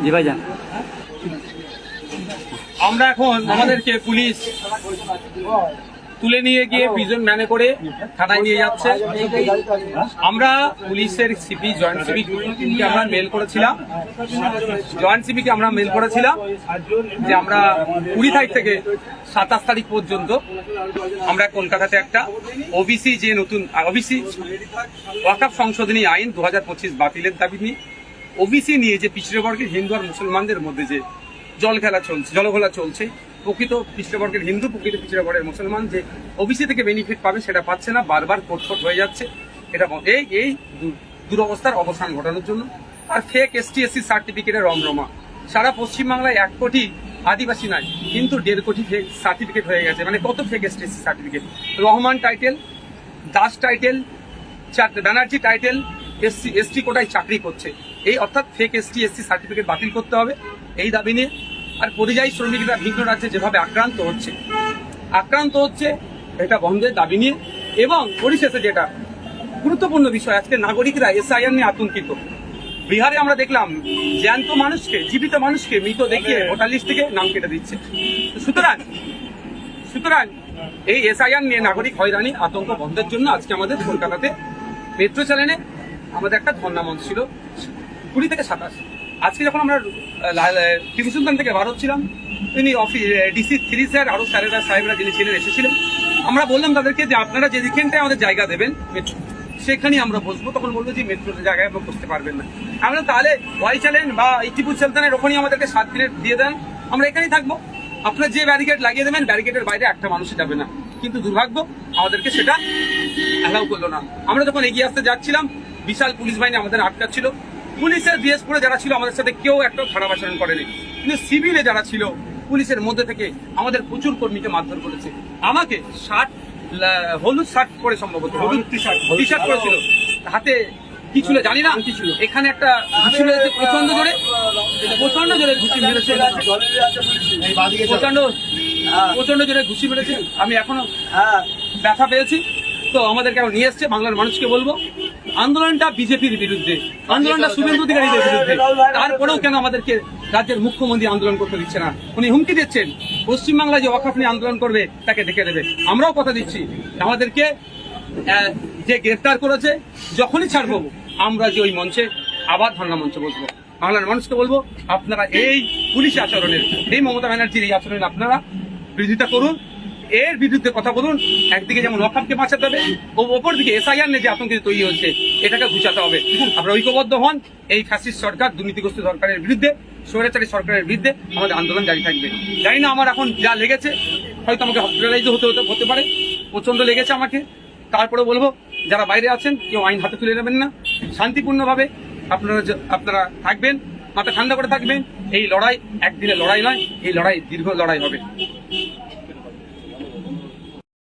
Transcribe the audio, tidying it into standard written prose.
জি ভাইজান, আমরা এখন আমাদেরকে পুলিশ তুলে নিয়ে গিয়ে প্রিজন ভ্যানে করে থানায় নিয়ে যাচ্ছে। আমরা পুলিশের সিপি জয়েন্ট সিপিকে আমরা মেল করেছিলাম যে আমরা 20 তারিখ থেকে 27 তারিখ পর্যন্ত আমরা কলকাতাতে একটা ওবিসি যে নতুন ওবিসি ওয়াকফ সংশোধনী আইন 2025 বাতিলের দাবি নিয়ে, ওবিসি নিয়ে যে পিছড়ে বর্গের হিন্দু আর মুসলমানদের মধ্যে যে জলঘোলা চলছে, প্রকৃত পিছড়ে বর্গের হিন্দু, প্রকৃত পিছড়ে বর্গের মুসলমান যে ওবিসি থেকে বেনিফিট পাবে সেটা পাচ্ছে না, বারবার কোটফোট হয়ে যাচ্ছে। এটা এই দুরবস্থার অবসান ঘটানোর জন্য। আর ফেক এসটি এসসি সার্টিফিকেটের রমরমা সারা পশ্চিমবাংলায় 1 কোটি আদিবাসী নাই, কিন্তু 1.5 কোটি ফেক সার্টিফিকেট হয়ে গেছে। মানে কত fake ST SC certificate, Rahman title, Das title, Banerjee title, ST কোটায় চাকরি করছে। এই অর্থাৎ ফেক এসটি এসসি সার্টিফিকেট বাতিল করতে হবে এই দাবি নিয়ে। আর পরিযায়ী শ্রমিকরা ভিন্ন রাজ্যে যেভাবে আক্রান্ত হচ্ছে এটা বন্ধের দাবি নিয়ে। এবং পরিশেষে যেটা গুরুত্বপূর্ণ বিষয়, আজকে নাগরিকরা এসআইআর নিয়ে আতঙ্কিত। বিহারে আমরা দেখলাম জ্যান্ত মানুষকে, জীবিত মানুষকে মৃত দেখিয়ে ভোটার লিস্ট থেকে নাম কেটে দিচ্ছে। সুতরাং এই এসআইআর নিয়ে নাগরিক হয়রানি আতঙ্ক বন্ধের জন্য আজকে আমাদের কলকাতাতে মেট্রো চ্যানেলে আমাদের একটা ধর্ণা মঞ্চ ছিল 20 থেকে 27। আজকে যখন আমরা টিপু সুলতান থেকে বার হচ্ছিলাম, তিনি ডিসি 3 স্যার আরো সাহেবরা যিনি ছিলেন এসেছিলেন। আমরা বললাম তাদেরকে যে আপনারা যে যেখানটায় আমাদের জায়গা দেবেন মেট্রো, সেখানেই আমরা বসবো। তখন বলবো যে মেট্রোর জায়গায় আমরা বসতে পারবেন না। আমরা তাহলে ওয়াই চ্যালেন বা টিপু সুলতানের ওখানেই আমাদেরকে 7 দিনের দিয়ে দেন, আমরা এখানেই থাকবো। আপনার যে ব্যারিকেড লাগিয়ে দেবেন, ব্যারিকেডের বাইরে একটা মানুষই যাবে না। কিন্তু দুর্ভাগ্য আমাদেরকে সেটা অ্যালাউ করলো না। আমরা যখন এগিয়ে আসতে যাচ্ছিলাম, বিশাল পুলিশ বাহিনী আমাদের আটকাচ্ছিল। পুলিশের বিএসপুরে যারা ছিল আমাদের সাথে কেউ একটা খারাপ আচরণ করেনি, কিন্তু সিভিলে যারা ছিল পুলিশের মধ্যে থেকে আমাদের প্রচুর কর্মীকে মারধর করেছে। আমাকে হলুদ শার্ট পরে, সম্ভবত হলুদ টি শার্ট পরেছিল, হাতে কি ছিল জানি না, এখানে একটা ঘুষি মেরেছে প্রচন্ড জোরে ঘুষি মেরেছে, প্রচন্ড জোরে ঘুষি মেরেছে। আমি এখনো ব্যথা পেয়েছি। তো আমাদেরকে নিয়ে এসছে। বাংলার মানুষকে বলবো, আন্দোলনটা বিজেপির বিরুদ্ধে, আন্দোলনটা শুভেন্দু অধিকারীদের বিরুদ্ধে। তারপরেও কেন আমাদেরকে রাজ্যের মুখ্যমন্ত্রী আন্দোলন করতে দিচ্ছে না? উনি হুমকি দিচ্ছেন পশ্চিমবাংলায় যে ওয়াকফ নিয়ে আন্দোলন করবে তাকে দেখে দেবে। আমরাও কথা দিচ্ছি আমাদেরকে যে গ্রেফতার করেছে যখনই ছাড়বো আমরা যে ওই মঞ্চে আবার ধর্ণা মঞ্চে বসবো। বাংলার মানুষকে বলবো, আপনারা এই পুলিশ আচরণের, এই মমতা ব্যানার্জির এই আচরণের আপনারা বিরোধিতা করুন, এর বিরুদ্ধে কথা বলুন। একদিকে যেমন ওয়াকফকে বাঁচাতে হবে, অপর দিকে এসআইআর নিয়ে যে আতঙ্কিত তৈরি হচ্ছে এটাকে ঘুচাতে হবে। আপনারা ঐক্যবদ্ধ হন। এই ফ্যাসিস্ট সরকার, দুর্নীতিগ্রস্ত সরকারের বিরুদ্ধে, স্বৈরাচারী সরকারের বিরুদ্ধে আমাদের আন্দোলন জারি থাকবে। জানি না আমার এখন যা লেগেছে, হয়তো আমাকে হসপিটালাইজ হতে পারে, প্রচন্ড লেগেছে আমাকে। তারপরে বলবো, যারা বাইরে আছেন কেউ আইন হাতে তুলে নেবেন না, শান্তিপূর্ণভাবে আপনারা থাকবেন, মাথা ঠান্ডা করে থাকবেন। এই লড়াই একদিনের লড়াই নয়, এই লড়াই দীর্ঘ লড়াই হবে।